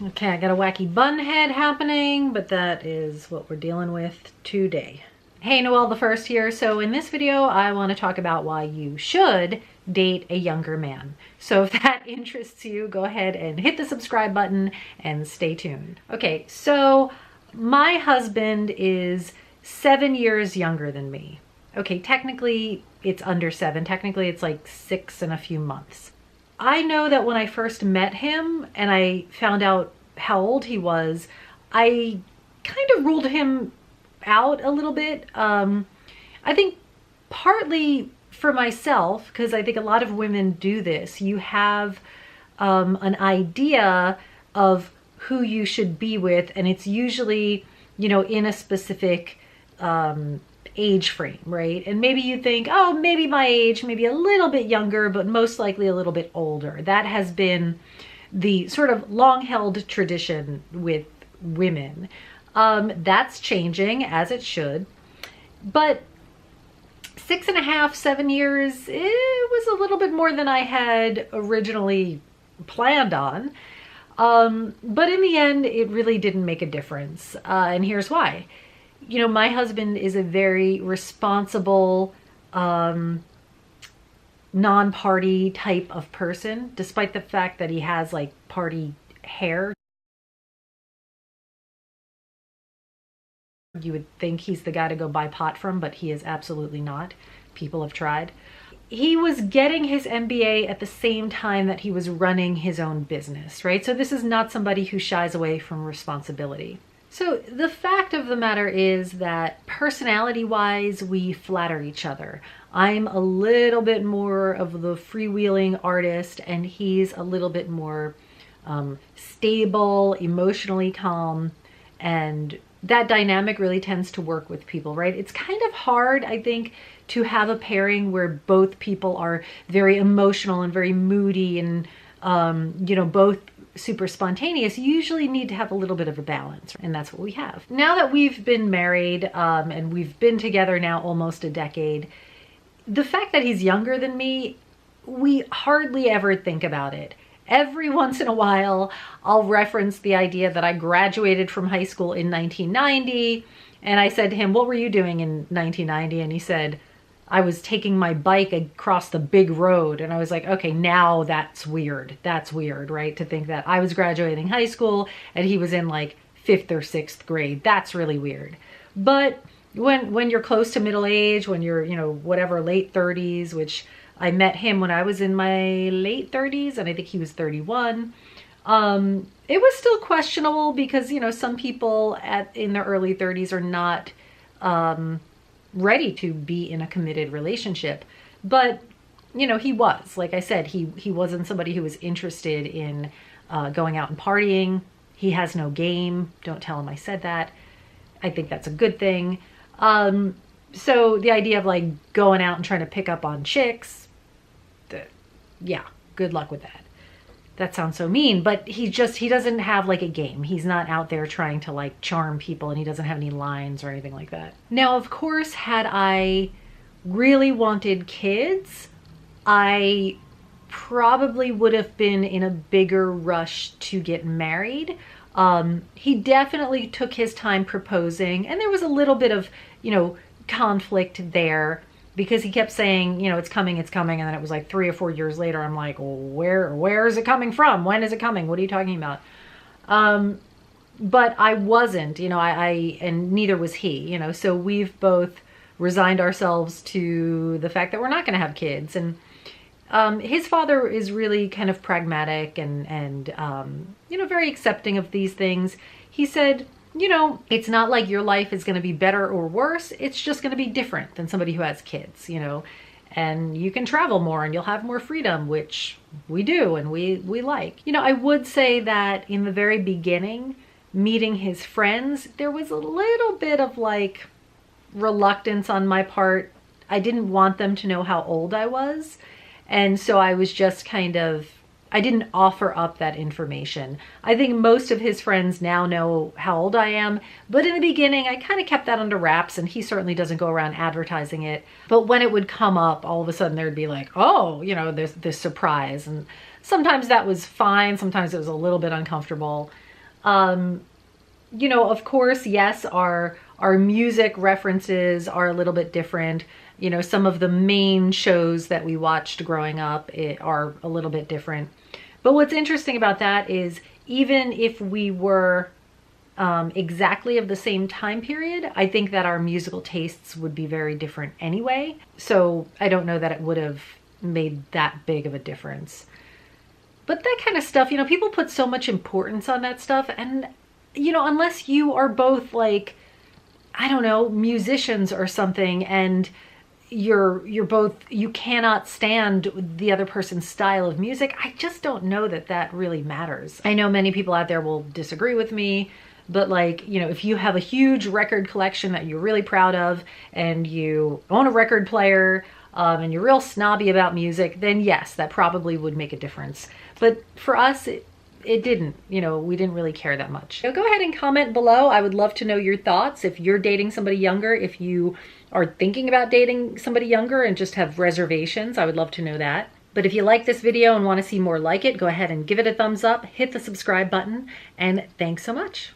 Okay, I got a wacky bun head happening, but that is what we're dealing with today. Hey, Noelle_the_first here. So in this video, I want to talk about why you should date a younger man. So if that interests you, go ahead and hit the subscribe button and stay tuned. Okay, so my husband is 7 years younger than me. Okay, technically it's under 7. Technically it's like 6 and a few months. I know that when I first met him and I found out how old he was, I kind of ruled him out a little bit. I think partly for myself, because I think a lot of women do this. You have an idea of who you should be with, and it's usually, you know, in a specific age frame, right? And maybe you think, oh, maybe my age, maybe a little bit younger, but most likely a little bit older. That has been the sort of long-held tradition with women. That's changing, as it should. But 6.5, 7 years, it was a little bit more than I had originally planned on. But in the end, it really didn't make a difference. And here's why. You know, my husband is a very responsible, non-party type of person, despite the fact that he has like party hair. You would think he's the guy to go buy pot from, but he is absolutely not. People have tried. He was getting his MBA at the same time that he was running his own business, right? So this is not somebody who shies away from responsibility. So the fact of the matter is that personality-wise, we flatter each other. I'm a little bit more of the freewheeling artist, and he's a little bit more stable, emotionally calm, and that dynamic really tends to work with people, right? It's kind of hard, I think, to have a pairing where both people are very emotional and very moody and, you know, both super spontaneous. You usually need to have a little bit of a balance, and that's what we have. Now that we've been married and we've been together now almost a decade, the fact that he's younger than me, we hardly ever think about it. Every once in a while, I'll reference the idea that I graduated from high school in 1990, and I said to him, what were you doing in 1990? And he said, I was taking my bike across the big road. And I was like, okay, now that's weird. That's weird, right? To think that I was graduating high school and he was in like 5th or 6th grade. That's really weird. But when you're close to middle age, when you're, you know, whatever, late 30s, which I met him when I was in my late 30s, and I think he was 31. It was still questionable because, you know, some people in their early 30s are not ready to be in a committed relationship. But, you know, he was. Like I said, he wasn't somebody who was interested in going out and partying. He has no game. Don't tell him I said that. I think that's a good thing. So the idea of like going out and trying to pick up on chicks, yeah, good luck with that. That sounds so mean, but he doesn't have like a game. He's not out there trying to like charm people, and he doesn't have any lines or anything like that. Now, of course, had I really wanted kids, I probably would have been in a bigger rush to get married. He definitely took his time proposing, and there was a little bit of, you know, conflict there, because he kept saying, you know, it's coming, and then it was like 3 or 4 years later, I'm like, well, where is it coming from? When is it coming? What are you talking about? But I wasn't, you know, and neither was he, you know, so we've both resigned ourselves to the fact that we're not going to have kids. And his father is really kind of pragmatic and you know, very accepting of these things. He said, you know, it's not like your life is going to be better or worse. It's just going to be different than somebody who has kids, you know, and you can travel more and you'll have more freedom, which we do and we like. You know, I would say that in the very beginning, meeting his friends, there was a little bit of like reluctance on my part. I didn't want them to know how old I was. And so I was just kind of, I didn't offer up that information. I think most of his friends now know how old I am, but in the beginning I kind of kept that under wraps, and he certainly doesn't go around advertising it. But when it would come up, all of a sudden there'd be like, oh, you know, there's this surprise. And sometimes that was fine. Sometimes it was a little bit uncomfortable. You know, of course, yes, our music references are a little bit different. You know, some of the main shows that we watched growing up are a little bit different. But what's interesting about that is even if we were exactly of the same time period, I think that our musical tastes would be very different anyway. So I don't know that it would have made that big of a difference. But that kind of stuff, you know, people put so much importance on that stuff. And, you know, unless you are both like, I don't know, musicians or something, and you're both, you cannot stand the other person's style of music, I just don't know that that really matters. I know many people out there will disagree with me, but like, you know, if you have a huge record collection that you're really proud of and you own a record player, and you're real snobby about music, then yes, that probably would make a difference. But for us, it didn't, you know, we didn't really care that much. So go ahead and comment below. I would love to know your thoughts. If you're dating somebody younger, if you are thinking about dating somebody younger and just have reservations, I would love to know that. But if you like this video and want to see more like it, go ahead and give it a thumbs up, hit the subscribe button, and thanks so much.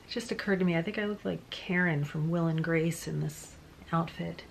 It just occurred to me, I think I look like Karen from Will and Grace in this outfit.